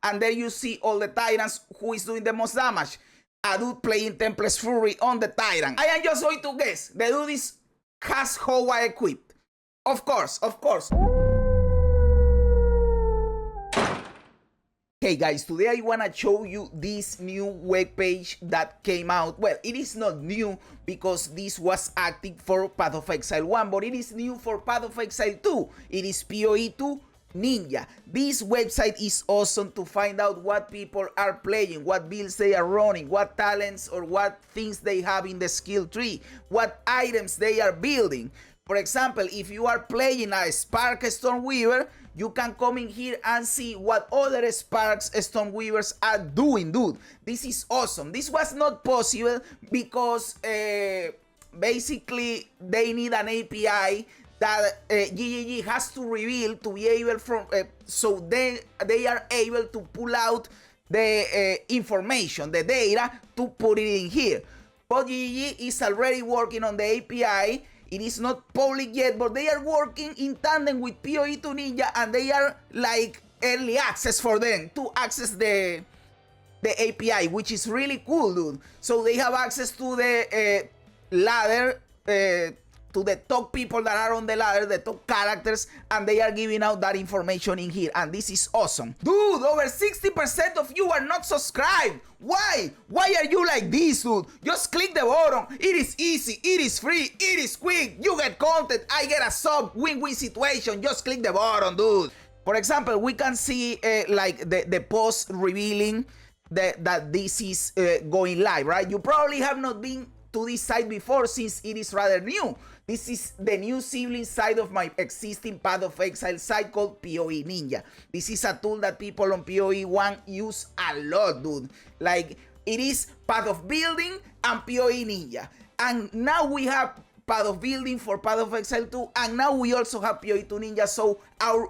and there you see all the tyrants who is doing the most damage. A dude playing Tempest Fury on the tyrant. I am just going to guess. The dude has Hoa equipped. Of course, of course. Hey guys, today I wanna show you this new web page that came out. Well, it is not new because this was active for Path of Exile 1, but it is new for Path of Exile 2. It is PoE 2 Ninja. This website is awesome to find out what people are playing, what builds they are running, what talents or what things they have in the skill tree, what items they are building. For example, if you are playing a Spark Stormweaver, you can come in here and see what other Sparks Stormweavers are doing, dude. This is awesome. This was not possible because basically they need an API that GGG has to reveal to be able from so they are able to pull out the information, the data, to put it in here. But GGG is already working on the API. It is not public yet, but they are working in tandem with PoE 2 Ninja, and they are like early access for them to access the API, which is really cool, dude. So they have access to the ladder, to the top people that are on the ladder, the top characters, and they are giving out that information in here, and this is awesome. Dude, over 60% of you are not subscribed. Why? Why are you like this, dude? Just click the button. It is easy, it is free, it is quick. You get content, I get a sub, win-win situation. Just click the button, dude. For example, we can see like the post revealing that this is going live, right? You probably have not been to this site before since it is rather new. This is the new sibling site of my existing Path of Exile site called PoE Ninja. This is a tool that people on PoE 1 use a lot, dude. Like, it is Path of Building and PoE Ninja. And now we have Path of Building for Path of Exile 2, and now we also have PoE 2 Ninja, so our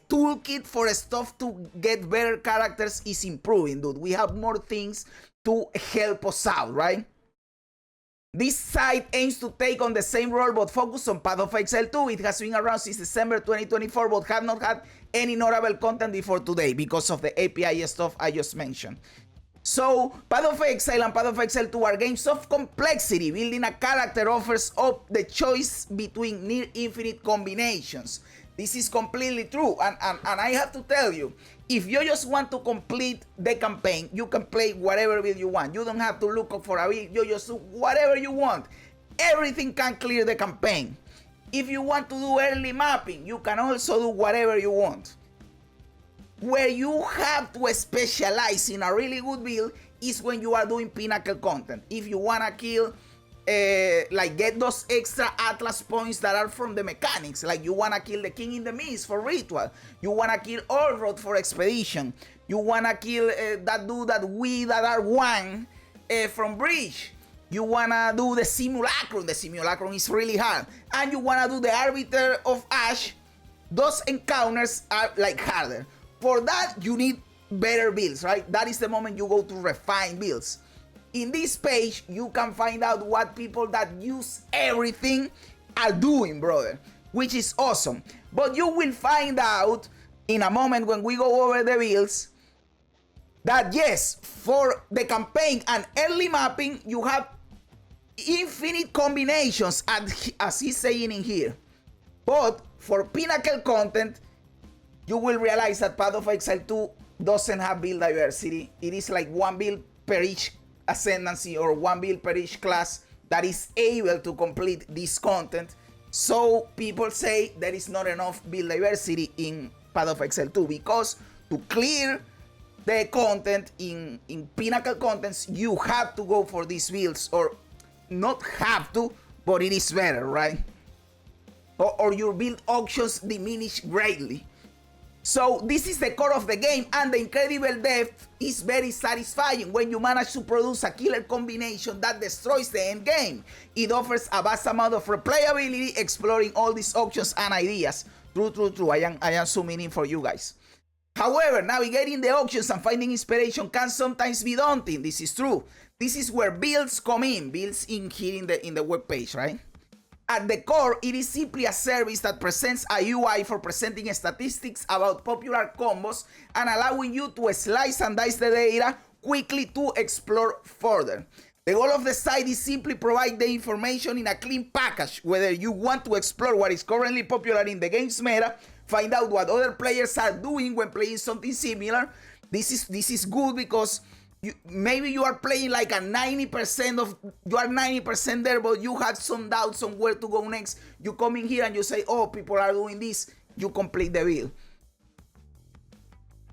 toolkit for stuff to get better characters is improving, dude. We have more things to help us out, right? This site aims to take on the same role but focus on Path of Exile 2. It has been around since December 2024 but have not had any notable content before today because of the API stuff I just mentioned. So, Path of Exile and Path of Exile 2 are games of complexity. Building a character offers up the choice between near infinite combinations. This is completely true, and I have to tell you, if you just want to complete the campaign, you can play whatever build you want. You don't have to look up for a build, you just do whatever you want. Everything can clear the campaign. If you want to do early mapping, you can also do whatever you want. Where you have to specialize in a really good build is when you are doing pinnacle content. If you want to kill like get those extra Atlas points that are from the mechanics, like you wanna kill the King in the Mist for ritual, you wanna kill Allroad for expedition, you wanna kill that dude that are one from Breach, you wanna do the Simulacrum is really hard, and you wanna do the Arbiter of Ash. Those encounters are like harder. For that you need better builds, right? That is the moment you go to refine builds. In this page, you can find out what people that use everything are doing, brother, which is awesome. But you will find out in a moment when we go over the builds that yes, for the campaign and early mapping, you have infinite combinations, as he's saying in here. But for pinnacle content, you will realize that Path of Exile 2 doesn't have build diversity. It is like one build per each ascendancy or one build per each class that is able to complete this content. So people say there is not enough build diversity in Path of Exile 2 because to clear the content in pinnacle contents, you have to go for these builds, or not have to, but it is better, right? Or your build options diminish greatly. So this is the core of the game, and the incredible depth is very satisfying when you manage to produce a killer combination that destroys the end game. It offers a vast amount of replayability, exploring all these options and ideas. True. I am zooming in for you guys. However, navigating the options and finding inspiration can sometimes be daunting. This is true. This is where builds come in. Builds in here in the web page, right? At the core, it is simply a service that presents a UI for presenting statistics about popular combos and allowing you to slice and dice the data quickly to explore further. The goal of the site is simply provide the information in a clean package, whether you want to explore what is currently popular in the game's meta, find out what other players are doing when playing something similar. This is good because maybe you are playing like a 90% of, you are 90% there, but you have some doubts on where to go next. You come in here and you say, oh, people are doing this. You complete the build.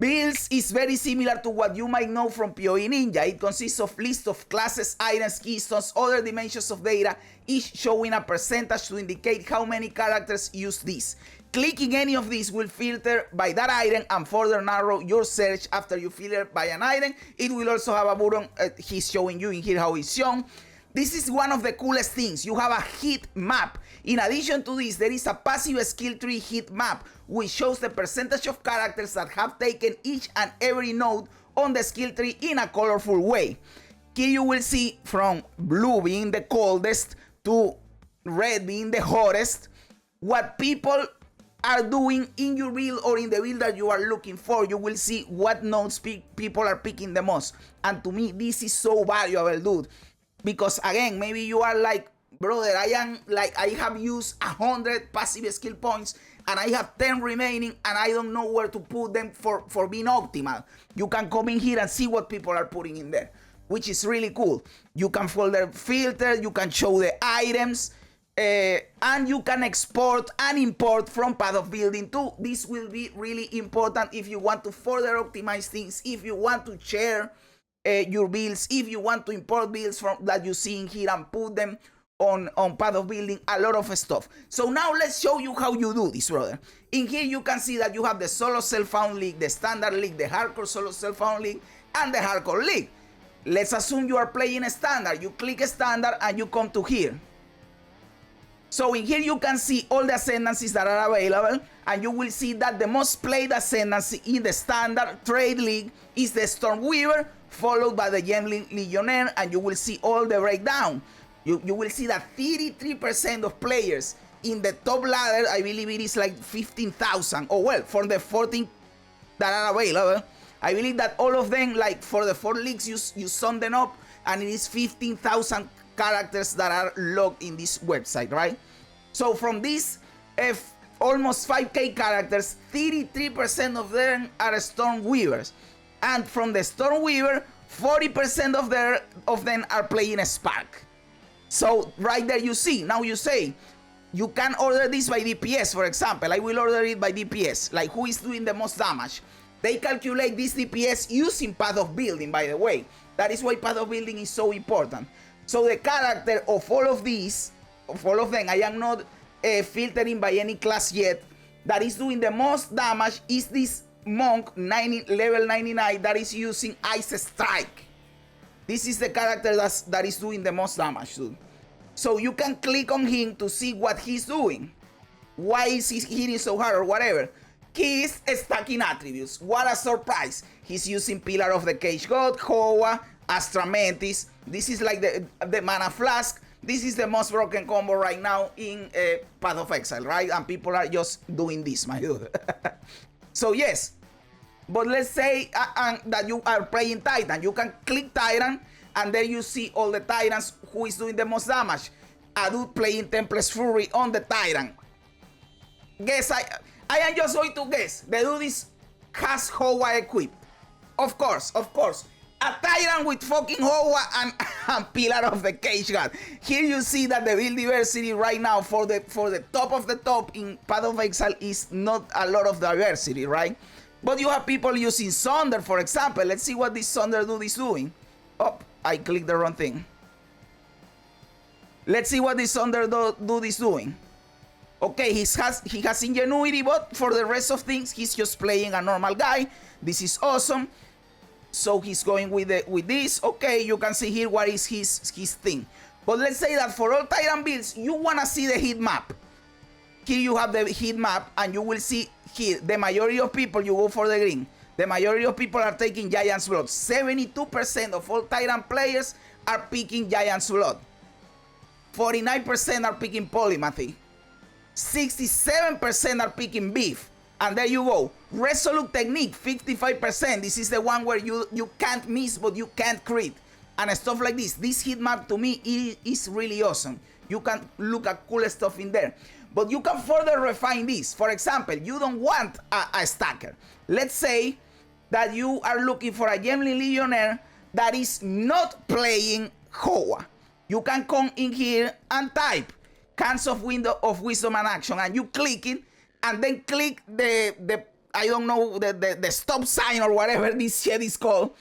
Builds is very similar to what you might know from PoE Ninja. It consists of list of classes, items, keystones, other dimensions of data, each showing a percentage to indicate how many characters use this. Clicking any of these will filter by that item and further narrow your search after you filter by an item. It will also have a button he's showing you in here how it's shown. This is one of the coolest things. You have a heat map. In addition to this, there is a passive skill tree heat map, which shows the percentage of characters that have taken each and every node on the skill tree in a colorful way. Here you will see from blue being the coldest to red being the hottest, what people are doing in your build or in the build that you are looking for. You will see what nodes people are picking the most. And to me, this is so valuable, dude. Because again, maybe you are like, brother, I have used 100 passive skill points and I have 10 remaining and I don't know where to put them for being optimal. You can come in here and see what people are putting in there, which is really cool. You can filter, you can show the items, and you can export and import from Path of Building too. This will be really important if you want to further optimize things, if you want to share your builds, if you want to import builds from that you see in here and put them on Path of Building, a lot of stuff. So now let's show you how you do this, brother. In here you can see that you have the solo self-found league, the standard league, the hardcore solo self-found league, and the hardcore league. Let's assume you are playing a standard. You click standard and you come to here. So in here you can see all the ascendancies that are available, and you will see that the most played ascendancy in the standard trade league is the Stormweaver, followed by the Gem Legionnaire, and you will see all the breakdown. You will see that 33% of players in the top ladder, I believe it is like 15,000. Oh well, for the 14 that are available, I believe that all of them, like for the 4 leagues, you sum them up, and it is 15,000 characters that are logged in this website, right? So from these almost 5k characters, 33% of them are Stormweavers, and from the Stormweaver, 40% of them are playing a Spark. So right there you see, now you say, you can order this by DPS, for example. I will order it by DPS, like who is doing the most damage. They calculate this DPS using Path of Building, by the way. That is why Path of Building is so important. So the character of all of these, of all of them, I am not filtering by any class yet, that is doing the most damage is this monk level 99 that is using Ice Strike. This is the character that is doing the most damage, dude. So you can click on him to see what he's doing. Why is he hitting so hard or whatever. He is stacking attributes. What a surprise. He's using Pillar of the Cage God, Hoa, Astra Mantis. This is like the Mana Flask. This is the most broken combo right now in Path of Exile, right? And people are just doing this, my dude. So yes, but let's say that you are playing Titan. You can click Titan, and there you see all the Titans who is doing the most damage. A dude playing Tempest Fury on the Titan. Guess I am just going to guess. The dude has Hoa equipped. Of course. A Titan with fucking Hoa and Pillar of the Cage God. Here you see that the build diversity right now for the top of the top in Path of Exile is not a lot of diversity, right? But you have people using Sunder, for example. Let's see what this Sunder dude is doing. Oh, I clicked the wrong thing. Let's see what this Sunder dude is doing. Okay, he has Ingenuity, but for the rest of things, he's just playing a normal guy. This is awesome. So he's going with this. Okay, you can see here what is his thing. But let's say that for all Titan builds, you want to see the heat map. Here you have the heat map, and you will see here the majority of people, you go for the green. The majority of people are taking Giant's Blood. 72% of all Titan players are picking Giant's Blood. 49% are picking polymathy. 67% are picking beef. And there you go. Resolute technique, 55%. This is the one where you can't miss, but you can't crit. And stuff like this. This heat map to me is really awesome. You can look at cool stuff in there. But you can further refine this. For example, you don't want a stacker. Let's say that you are looking for a Gemlin Legionnaire that is not playing Hoa. You can come in here and type Cans of Wisdom and Action, and you click it, and then click the I don't know, the stop sign or whatever this shit is called.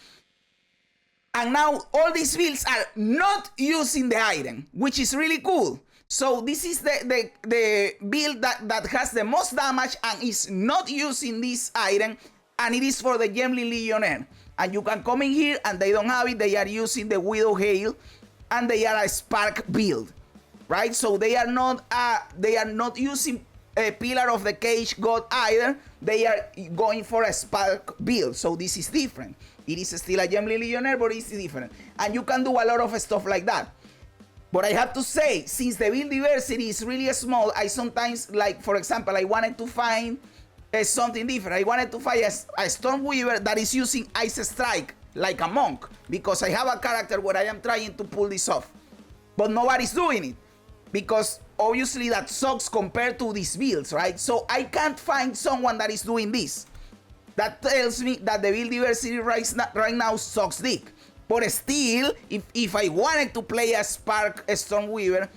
And now all these builds are not using the item, which is really cool. So this is the build that has the most damage and is not using this item, and it is for the Gemlin Legionnaire. And you can come in here and they don't have it. They are using the Widow Hail, and they are a Spark build, right? So they are not using a Pillar of the Cage God either. They are going for a Spark build. So this is different. It is still a Gemlin Legionnaire, but it's different. And you can do a lot of stuff like that. But I have to say, since the build diversity is really small, I sometimes, like, for example, I wanted to find something different. I wanted to find a Stormweaver that is using Ice Strike, like a monk, because I have a character where I am trying to pull this off. But nobody's doing it, because obviously that sucks compared to these builds, right? So I can't find someone that is doing this. That tells me that the build diversity right now sucks dick. But still, if I wanted to play a Spark Stormweaver,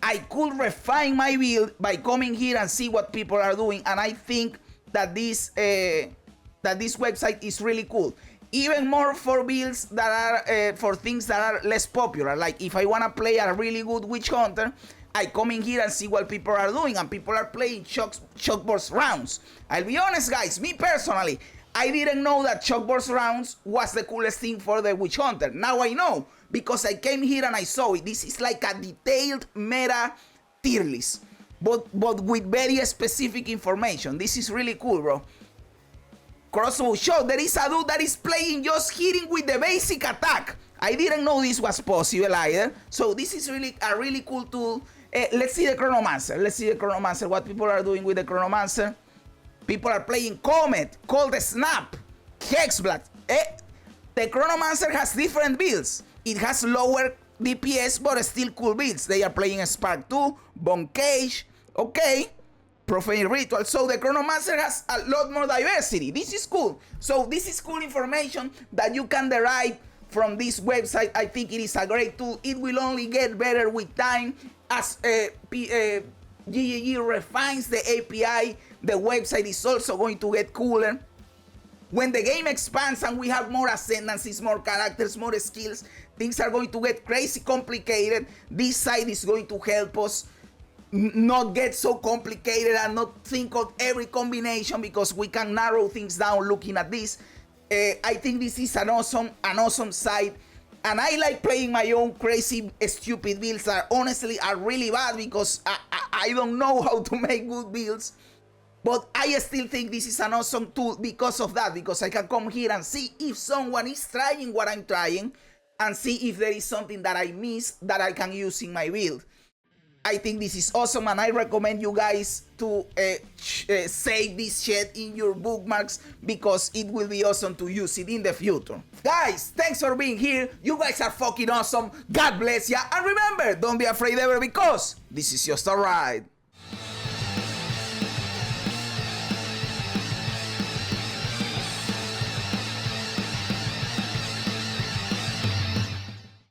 I could refine my build by coming here and see what people are doing. And I think that this website is really cool. Even more for builds that are for things that are less popular. Like if I want to play a really good Witch Hunter, I come in here and see what people are doing, and people are playing Shockburst rounds. I'll be honest, guys, me personally, I didn't know that Shockburst rounds was the coolest thing for the Witch Hunter. Now I know, because I came here and I saw it. This is like a detailed meta tier list, but with very specific information. This is really cool, bro. Crossbow shot. There is a dude that is playing just hitting with the basic attack. I didn't know this was possible either. So this is really a really cool tool. Let's see the Chronomancer. Let's see the Chronomancer. What people are doing with the Chronomancer. People are playing Comet, Cold Snap, Hexblade. The Chronomancer has different builds. It has lower DPS, but still cool builds. They are playing a Spark 2, Bone Cage, okay, Profane Ritual. So the Chronomancer has a lot more diversity. This is cool. So this is cool information that you can derive from this website. I think it is a great tool. It will only get better with time as GGG refines the API. The website is also going to get cooler. When the game expands and we have more ascendancies, more characters, more skills, things are going to get crazy complicated. This site is going to help us not get so complicated and not think of every combination, because we can narrow things down looking at this. I think this is an awesome site. And I like playing my own crazy, stupid builds that honestly are really bad, because I don't know how to make good builds. But I still think this is an awesome tool because of that, because I can come here and see if someone is trying what I'm trying, and see if there is something that I missed that I can use in my build. I think this is awesome, and I recommend you guys to save this shit in your bookmarks, because it will be awesome to use it in the future. Guys, thanks for being here. You guys are fucking awesome. God bless ya. And remember, don't be afraid ever, because this is just a ride.